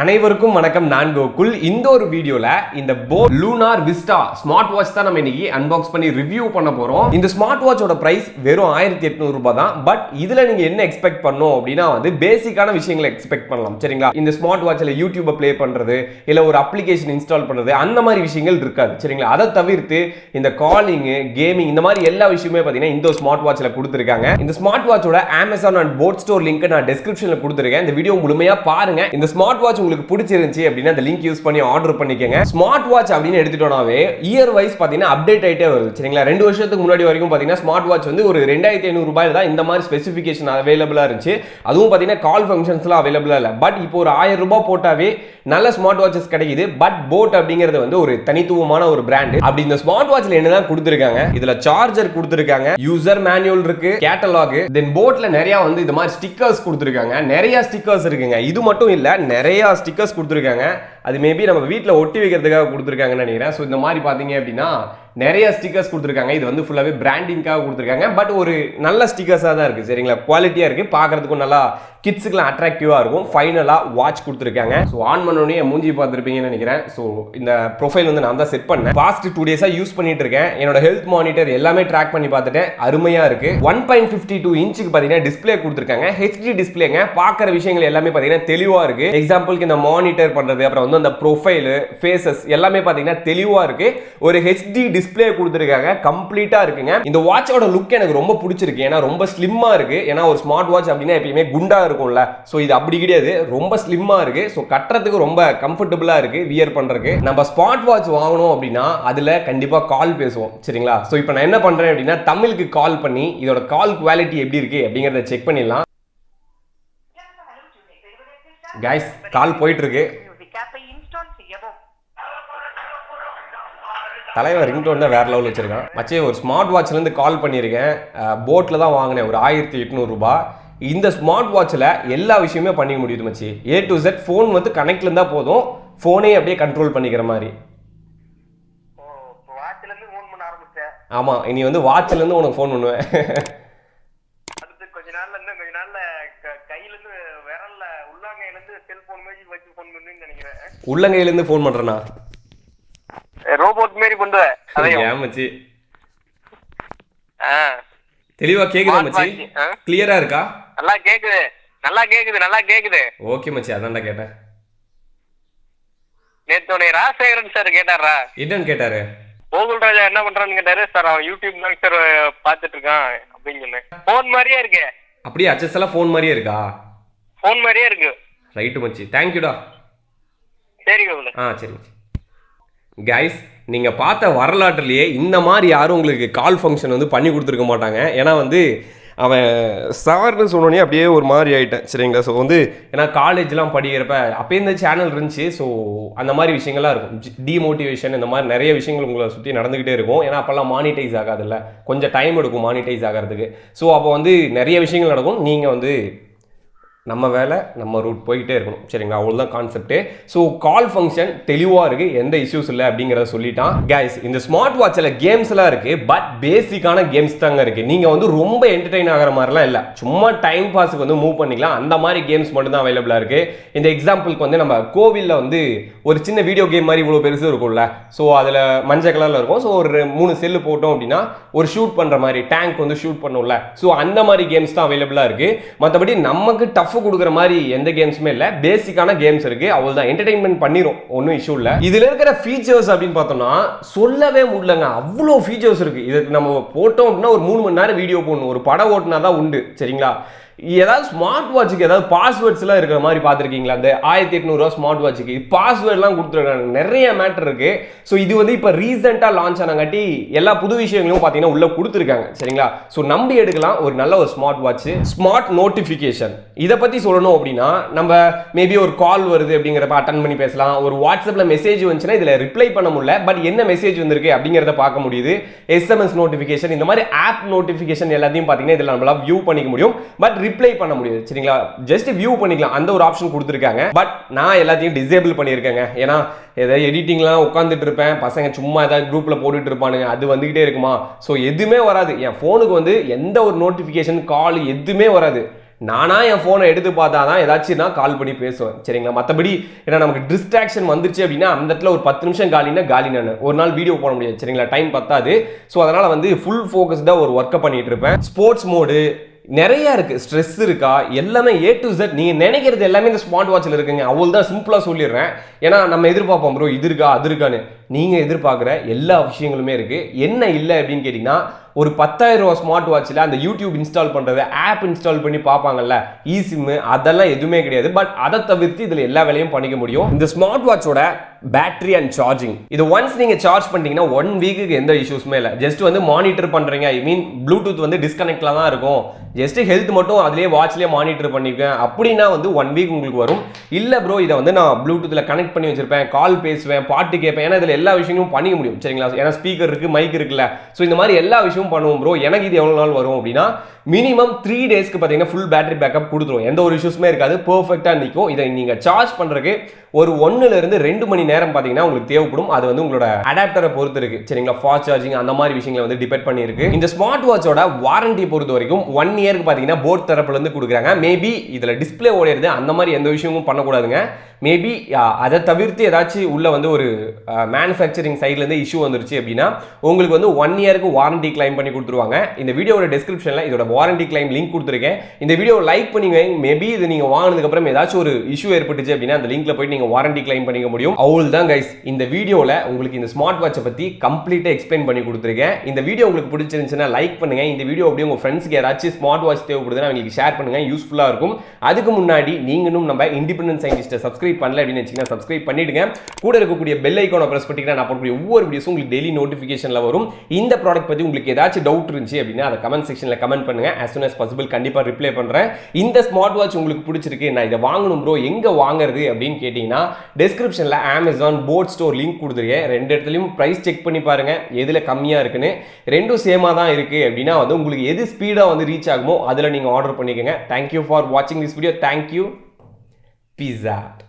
அனைவருக்கும் வணக்கம். நான் கோகுல். இந்த ஒரு வீடியோல இந்த boAt Lunar Vista smart watch தான் நம்ம இன்னைக்கு அன்பாக்ஸ் பண்ணி ரிவ்யூ பண்ண போறோம். இந்த ஸ்மார்ட் வாட்சோட பிரைஸ் வெறும் 1800 ரூபாய் தான். பட் இதுல நீங்க என்ன எக்ஸ்பெக்ட் பண்ணணும் அப்படின்னா பேசிக்கான விஷயங்களை எக்ஸ்பெக்ட் பண்ணலாம். சரிங்களா? இந்த ஸ்மார்ட் வாட்ச்ல யூடியூபை ப்ளே பண்றது, இல்ல ஒரு அப்ளிகேஷன் இன்ஸ்டால் பண்றது, அந்த மாதிரி விஷயங்கள் இருக்காது. சரிங்களா? அதை தவிர்த்து இந்த காலிங், கேமிங், இந்த மாதிரி எல்லா விஷயமே பாத்தீங்கன்னா இந்த ஸ்மார்ட் வாட்ச்ல கொடுத்துருக்காங்க. இந்த ஸ்மார்ட் வாட்சோட Amazon and boAt store link நான் டிஸ்கிரிப்ஷன்ல கொடுத்துருக்கேன். இந்த வீடியோ முழுமையா பாருங்க. இந்த ஸ்மார்ட் வாட்ச் உங்களுக்கு பிடிச்சிருந்துச்சு அப்படின்னா அந்த லிங்க் யூஸ் பண்ணி ஆர்டர் பண்ணிக்கங்க. ஸ்மார்ட் வாட்ச் அப்படின்னு எடுத்துட்டோம்னாவே இயர் வைஸ் பாத்தீங்கன்னா அப்டேட் ஆயிட்டே வருது. சரிங்களா? 2 வருஷத்துக்கு முன்னாடி வரைக்கும் பாத்தீங்கன்னா ஸ்மார்ட் வாட்ச் வந்து ஒரு 2500 ரூபாயில தான் இந்த மாதிரி ஸ்பெசிஃபிகேஷன் அவைலபிளா இருந்துச்சு. அதுவும் பாத்தீங்கன்னா கால் ஃபங்க்ஷன்ஸ்லாம் அவைலபிளா இல்ல. பட் இப்போ ஒரு 1000 ரூபாய் போட்டாவே நல்ல ஸ்மார்ட் வாட்சஸ் கிடைக்குது. பட் boAt அப்படிங்கிறது வந்து ஒரு தனித்துவமான ஒரு பிராண்ட். அப்படி இந்த ஸ்மார்ட் வாட்ச்ல என்னதான் கொடுத்திருக்காங்க? இதுல சார்ஜர் கொடுத்திருக்காங்க, யூசர் மேனுவல் இருக்கு, கேட்டலாக், தென் boAtல நிறைய வந்து இந்த மாதிரி ஸ்டிக்கர்ஸ் கொடுத்திருக்காங்க. நிறைய ஸ்டிக்கர்ஸ் இருக்குங்க. இது மட்டும் இல்ல, நிறைய ஸ்டிக்கர்ஸ் கொடுத்திருக்காங்க. அது மேபி நம்ம வீட்டில் ஒட்டி வைக்கிறதுக்காக கொடுத்துருக்காங்கன்னு நினைக்கிறேன். ஸோ இந்த மாதிரி பார்த்தீங்க அப்படின்னா நிறைய ஸ்டிக்கர்ஸ் கொடுத்துருக்காங்க. இது வந்து ஃபுல்லாகவே பிராண்டிங்காக கொடுத்துருக்காங்க. பட் ஒரு நல்ல ஸ்டிக்கர்ஸாக தான் இருக்குது. சரிங்களா? குவாலிட்டியாக இருக்குது, பார்க்கறதுக்கும் நல்லா கிட்ஸுக்குலாம் அட்ராக்டிவாக இருக்கும். ஃபைனலாக வாட்ச் கொடுத்துருக்காங்க. ஸோ ஆன் பண்ணோடனே மூஞ்சி பார்த்துருப்பீங்கன்னு நினைக்கிறேன். ஸோ இந்த ப்ரொஃபைல் வந்து நான் தான் செட் பண்ணேன். பாஸ்ட் 2 டேஸாக யூஸ் பண்ணிட்டு இருக்கேன். என்னோட ஹெல்த் மானிட்டர் எல்லாமே ட்ராக் பண்ணி பார்த்துட்டேன். அருமையாக இருக்குது. 1.52 இன்ச்சுக்கு பார்த்தீங்கன்னா டிஸ்பிளே கொடுத்துருக்காங்க. ஹெச்டி டிஸ்பிளேங்க. பார்க்குற விஷயங்கள் எல்லாமே பார்த்தீங்கன்னா தெளிவாக இருக்குது. எக்ஸாம்பிளுக்கு இந்த மானிட்டர் பண்ணுறது, அப்புறம் வந்து அந்த ப்ரொஃபைல், ஃபேஸஸ் எல்லாமே பார்த்தீங்கன்னா தெளிவாக இருக்குது. ஒரு ஹெச்டி டிஸ்பிளே கொடுத்துருக்காங்க. கம்ப்ளீட்டா இருக்குங்க. இந்த வாட்சோட லுக் எனக்கு ரொம்ப பிடிச்சிருக்கு. ஏன்னா ரொம்ப ஸ்லிம்மா இருக்கு. ஏன்னா ஒரு ஸ்மார்ட் வாட்ச் அப்படின்னா எப்பயுமே குண்டா இருக்கும்ல. ஸோ இது அப்படி கிடையாது, ரொம்ப ஸ்லிம்மா இருக்கு. ஸோ கட்டுறதுக்கு ரொம்ப கம்ஃபர்டபுளா இருக்கு வியர் பண்றதுக்கு. நம்ம ஸ்மார்ட் வாட்ச் வாங்கணும் அப்படின்னா அதுல கண்டிப்பா கால் பேசுவோம். சரிங்களா? ஸோ இப்போ நான் என்ன பண்றேன் அப்படின்னா தமிழுக்கு கால் பண்ணி இதோட கால் குவாலிட்டி எப்படி இருக்கு அப்படிங்கறத செக் பண்ணிடலாம். கைஸ், கால் போயிட்டு இருக்கு. தலைவர் ரிங்டோன் தான் வேற லெவல் வச்சிருக்கான். மச்சே, ஒரு ஸ்மார்ட் வாட்ச்ல இருந்து கால் பண்ணியிருக்கேன். boAtல தான் வாங்கினேன். ஒரு 1800 ரூபாய். இந்த ஸ்மார்ட் வாட்ச்ல எல்லா விஷயமே பண்ணிக்க முடியுது மச்சி. A to Z. ஃபோன் வந்து கனெக்ட்ல இருந்தா போதும், ஃபோனே அப்படியே கண்ட்ரோல் பண்ணிக்கிற மாதிரி. ஆமா, இனி வந்து வாட்ச்ல இருந்து உனக்கு ஃபோன் பண்ணுவேன். கொஞ்ச நாள்ல கையில இருந்து விரல்ல உள்ளங்கையில இருந்து செல்போன் மாதிரி வச்சு ஃபோன் பண்ணுன்னு நினைக்கிறேன். உள்ளங்கையில இருந்து ஃபோன் பண்றேனா? ரோபோட் மாதிரி பண்ணுவேன். ஏன் மச்சி? தெளிவா கேக்குதா மச்சி? கிளியரா இருக்கா? நல்லா கேக்குது, நல்லா கேக்குது, நல்லா கேக்குது. ஓகே மச்சி, அதான்டா கேட்டேன். நேத்து ராஜசேகரன் சார் கேட்டாரா? என்னன்னு கேட்டாரு? கோகுல் ராஜா என்ன பண்றான்னு கேட்டாரு. சார் அவன் யூடியூப் தான் சார் பாத்துட்டு இருக்கான் அப்படின்னு சொன்னேன். போன் மாதிரியே இருக்கு. அப்படியே அச்சஸ் எல்லாம் போன் மாதிரியே இருக்கா? போன் மாதிரியே இருக்கு. ரைட்டு மச்சி, தேங்க்யூடா. சரி கோகுல். சரி மச்சி. கைஸ், நீங்க பார்த்த வரலாற்றுலயே இந்த மாதிரி யாரும் உங்களுக்கு கால் ஃபங்க்ஷன் வந்து பண்ணி கொடுத்துருக்க மாட்டாங்க. ஏன்னா வந்து அவன் சார்னு சொன்னோடனே அப்படியே ஒரு மாதிரி ஆகிட்டேன். சரிங்களா? ஸோ வந்து ஏன்னா காலேஜ்லாம் படிக்கிறப்ப அப்போ இந்த சேனல் இருந்துச்சு. ஸோ அந்த மாதிரி விஷயங்கள்லாம் இருக்கும். டிமோட்டிவேஷன், இந்த மாதிரி நிறைய விஷயங்கள் உங்களை சுற்றி நடந்துக்கிட்டே இருக்கும். ஏன்னா அப்போல்லாம் மானிட்டைஸ் ஆகாதில்ல, கொஞ்சம் டைம் எடுக்கும் மானிட்டைஸ் ஆகிறதுக்கு. ஸோ அப்போ வந்து நிறைய விஷயங்கள் நடக்கும். நீங்கள் வந்து நம்ம வேலை நம்ம ரூட் போய்கிட்டே இருக்கணும். சரிங்களா? அவ்வளோதான் கான்செப்ட்டு. ஸோ கால் ஃபங்க்ஷன் தெளிவாக இருக்குது, எந்த இஷ்யூஸ் இல்லை அப்படிங்கிறத சொல்லிட்டான். கைஸ், இந்த ஸ்மார்ட் வாட்சில் கேம்ஸ்லாம் இருக்குது. பட் பேசிக்கான கேம்ஸ் தாங்க இருக்குது. நீங்கள் வந்து ரொம்ப என்டர்டெயின் ஆகிற மாதிரிலாம் இல்லை, சும்மா டைம் பாஸுக்கு வந்து மூவ் பண்ணிக்கலாம். அந்த மாதிரி கேம்ஸ் மட்டும் தான் அவைலபிளாக இருக்குது. இந்த எக்ஸாம்பிளுக்கு வந்து நம்ம கோவிலில் வந்து ஒரு சின்ன வீடியோ கேம் மாதிரி இவ்வளோ பெருசு இருக்கும்ல. ஸோ அதில் மஞ்சள் கலரில் இருக்கும். ஸோ ஒரு 3 செல்லு போட்டோம் அப்படின்னா ஒரு ஷூட் பண்ணுற மாதிரி டேங்க் வந்து ஷூட் பண்ணும்ல. ஸோ அந்த மாதிரி கேம்ஸ் தான் அவைலபிளாக இருக்குது. மற்றபடி நமக்கு டஃப் கொடுக்குற மாதிரி எந்த கேம்ஸுமே இல்லை. பேசிக்கான கேம்ஸ் இருக்கு, அவ்வளவுதான். என்டர்டைன்மெண்ட் பண்ணிரும், ஒன்றும் இஷ்யூ இல்லை. இதுல இருக்கிற ஃபீச்சர்ஸ் அப்படின்னு பார்த்தோம்னா சொல்லவே முடியலங்க. அவ்வளோ ஃபீச்சர்ஸ் இருக்கு. இதுக்கு நம்ம போட்டோம் அப்படின்னா ஒரு 3 மணி நேரம் வீடியோ போடணும். ஒரு படம் ஓட்டினா தான் உண்டு. சரிங்களா? ஏதாவது ஸ்மார்ட் வாட்சுக்கு ஏதாவது பாஸ்வேர்ட்ஸ் எல்லாம் இருக்கிற மாதிரி பார்த்துருக்கீங்களா? அந்த 1800 ரூபா ஸ்மார்ட் வாட்சுக்கு பாஸ்வேர்ட்லாம் கொடுத்துருக்காங்க. நிறைய மேட்டர் இருக்கு. ஸோ இது வந்து இப்போ ரீசெண்டாக லான்ச் ஆனங்காட்டி எல்லா புது விஷயங்களும் பார்த்தீங்கன்னா உள்ள கொடுத்துருக்காங்க. சரிங்களா? ஸோ நம்பி எடுக்கலாம் ஒரு நல்ல ஒரு ஸ்மார்ட் வாட்ச். ஸ்மார்ட் நோட்டிஃபிகேஷன் இதை பற்றி சொல்லணும் அப்படின்னா நம்ம மேபி ஒரு கால் வருது அப்படிங்கிறப்ப அட்டன் பண்ணி பேசலாம். ஒரு வாட்ஸ்அப்பில் மெசேஜ் வந்துச்சுன்னா இதில் ரிப்ளை பண்ண முடியல, பட் என்ன மெசேஜ் வந்திருக்கு அப்படிங்கிறத பார்க்க முடியுது. எஸ்எம்எஸ் நோட்டிஃபிகேஷன், இந்த மாதிரி ஆப் நோட்டிஃபிகேஷன் எல்லாத்தையும் பார்த்தீங்கன்னா இதில் நம்மளால வியூ பண்ணிக்க முடியும். பட் ரிப்ளை பண்ண முடியாது. சரிங்களா? ஜஸ்ட் வியூ பண்ணிக்கலாம், அந்த ஒரு ஆப்ஷன் கொடுத்துருக்காங்க. பட் நான் எல்லாத்தையும் டிசேபிள் பண்ணியிருக்கேங்க. ஏன்னா ஏதாவது எடிட்டிங்லாம் உட்காந்துட்டு இருப்பேன், பசங்க சும்மா ஏதாவது குரூப்ல போட்டுட்டு இருப்பானுங்க, அது வந்துகிட்டே இருக்குமா. ஸோ எதுவுமே வராது. என் ஃபோனுக்கு வந்து எந்த ஒரு நோட்டிஃபிகேஷன், கால் எதுவுமே வராது. நானா என் ஃபோனை எடுத்து பார்த்தா தான் ஏதாச்சும் நான் கால் பண்ணி பேசுவேன் சரிங்களா. மற்றபடி ஏன்னா நமக்கு டிஸ்ட்ராக்ஷன் வந்துருச்சு அப்படின்னா அந்த இடத்துல ஒரு 10 நிமிஷம் காலி நான் ஒரு நாள் வீடியோ போட முடியாது சரிங்களா, டைம் பத்தாது. ஸோ அதனால் வந்து ஃபுல் ஃபோக்கஸ்டாக ஒரு ஒர்க்கை பண்ணிட்டு இருப்பேன். ஸ்போர்ட்ஸ் மோடு நிறைய இருக்கு, ஸ்ட்ரெஸ் இருக்கா, எல்லாமே A to Z நீங்க நினைக்கிறது எல்லாமே இந்த ஸ்மார்ட் வாட்சில் இருக்குங்க. அவ்வளோ தான் சிம்பிளா சொல்லிடுறேன். ஏன்னா நம்ம எதிர்பார்ப்போம் ப்ரோ இது இருக்கா அது இருக்கான்னு, நீங்க எதிர்பார்க்குற எல்லா விஷயங்களுமே இருக்கு. என்ன இல்லை அப்படின்னு கேட்டீங்கன்னா ஒரு 10,000 ரூபா ஸ்மார்ட் வாட்சில் அந்த யூடியூப் இன்ஸ்டால் பண்ணுறது, ஆப் இன்ஸ்டால் பண்ணி பார்ப்பாங்கல்ல, eSIM அதெல்லாம் எதுவுமே கிடையாது. பட் அதை தவிர்த்து இதில் எல்லா வேலையும் பண்ணிக்க முடியும். இந்த ஸ்மார்ட் வாட்சோட பேட்டரி அண்ட் சார்ஜிங் இது ஒன்ஸ் நீங்கள் சார்ஜ் பண்ணிட்டீங்கன்னா 1 வீக்குக்கு எந்த இஷ்யூஸுமே இல்லை. ஜஸ்ட் வந்து மானிட்டர் பண்ணுறீங்க, ஐ மீன் ப்ளூடூத் வந்து டிஸ்கனெக்டில் தான் இருக்கும், ஜஸ்ட் ஹெல்த் மட்டும் அதிலே வாட்ச்லேயே மானிட்டர் பண்ணிக்கேன் அப்படின்னா வந்து 1 வீக் உங்களுக்கு வரும். இல்லை ப்ரோ இதை வந்து நான் ப்ளூடூத்தில் கனெக்ட் பண்ணி வச்சிருப்பேன், கால் பேசுவேன், பாட்டு கேட்பேன், ஏன்னா இதில் எல்லா விஷயங்களும் பண்ணிக்க முடியும் சரிங்களா. ஏன்னா ஸ்பீக்கர் இருக்குது, மைக் இருக்குல்ல, ஸோ இந்த மாதிரி எல்லா விஷயமும் பண்ணுவோம் ப்ரோ. எனக்கு இது எவ்வளோ நாள் வரும் அப்படின்னா மினிமம் 3 டேஸ்க்கு பார்த்தீங்கன்னா ஃபுல் பேட்டரி பேக்கப் கொடுத்துரும், எந்த ஒரு இஷ்யூஸுமே இருக்காது, பர்ஃபெக்டாக நிற்கும். இதை நீங்கள் சார்ஜ் பண்ணுறதுக்கு ஒரு 1 to 2 மணி நேரம் பார்த்தீங்கன்னா உங்களுக்கு தேவைப்படும். அது வந்து உங்களோட அடாப்டரை பொறுத்து இருக்கு சரிங்களா, ஃபாஸ்ட் சார்ஜிங் அந்த மாதிரி விஷயங்களை வந்து டிபெண்ட் பண்ணியிருக்கு. இந்த ஸ்மார்ட் வாட்சோட வாரண்டி பொறுத்த வரைக்கும் 1 இயருக்கு பார்த்தீங்கன்னா போட் தரப்புல இருந்து கொடுக்குறாங்க. மேபி இதில் டிஸ்பிளே ஓடிடுது அந்த மாதிரி எந்த விஷயமும் பண்ணக்கூடாதுங்க. மேபி அதை தவிர்த்து ஏதாச்சும் உள்ள வந்து ஒரு மேனுஃபேக்சரிங் சைட்லேருந்து இஷ்யூ வந்துருச்சு அப்படின்னா உங்களுக்கு வந்து 1 இயருக்கு வாரண்டி கிளைம் பண்ணி கொடுத்துருவாங்க. இந்த வீடியோட டிஸ்கிரிப்ஷனில் இதோட வாரண்டி கிளைம் லிங்க் கொடுத்துருக்கேன். இந்த வீடியோ லைக் பண்ணிங்க. மேபி இது நீங்கள் வாங்கினதுக்கு அப்புறம் ஏதாச்சும் ஒரு இஷ்யூ ஏற்பட்டுச்சு அப்படின்னா அந்த லிங்க்ல போயிட்டு நீங்கள் வாரண்டி கிளைம் பண்ணிக்க முடியும். அவ்வளவுதான் கைஸ், இந்த வீடியோவில் உங்களுக்கு இந்த ஸ்மார்ட் வாட்சை பற்றி கம்ப்ளீட்டாக எக்ஸ்பிளைன் பண்ணி கொடுத்துருக்கேன். இந்த வீடியோ உங்களுக்கு பிடிச்சிருந்துச்சுன்னா லைக் பண்ணுங்க. இந்த வீடியோ அப்படியே உங்கள் ஃப்ரெண்ட்ஸ்க்கு யாராச்சும் ஸ்மார்ட் வாட்ச் தேவைப்படுதுன்னா அவங்களுக்கு ஷேர் பண்ணுங்க, யூஸ்ஃபுல்லாக இருக்கும். அதுக்கு முன்னாடி நீங்களும் நம்ம இண்டிபெண்டன்ட் சயின்டிஸ்ட்டை சப்ஸ்கிரைப் பண்ணல அப்படின்னு நினைச்சீங்கன்னா சப்ஸ்கிரைப் பண்ணிடுங்க. கூட இருக்கக்கூடிய பெல் ஐகானை பிரஸ் பண்ணிட்டீங்கன்னா நான் போடக்கூடிய ஒவ்வொரு வீடியோஸும் உங்களுக்கு டெய்லி நோட்டிஃபிகேஷன்ல வரும். இந்த ப்ராடக்ட் பற்றி உங்களுக்கு ஏதாச்சும் டவுட் இருந்துச்சு அப்படின்னா அதை கமெண்ட் செக்ஷனில் கமெண்ட் பண்ணுங்க. as soon as possible கண்டிப்பாக ரிப்ளை பண்ணுறேன். இந்த ஸ்மார்ட் வாட்ச் உங்களுக்கு பிடிச்சிருக்கு, நான் இதை வாங்கணும் ப்ரோ எங்கே வாங்குறது அப்படின்னு கேட்டிங்கன்னா டிஸ்கிரிப்ஷனில் அமேசான் போட் ஸ்டோர் லிங்க் கொடுத்துருக்கேன். 2 இடத்துலையும் ப்ரைஸ் செக் பண்ணி பாருங்க எதில் கம்மியாக இருக்குன்னு. ரெண்டும் சேமாக தான் இருக்குது அப்படின்னா வந்து உங்களுக்கு எது ஸ்பீடாக வந்து ரீச் ஆகுமோ அதில் நீங்கள் ஆர்டர் பண்ணிக்கோங்க. தேங்க்யூ ஃபார் வாட்சிங் this video. Thank you. Peace add.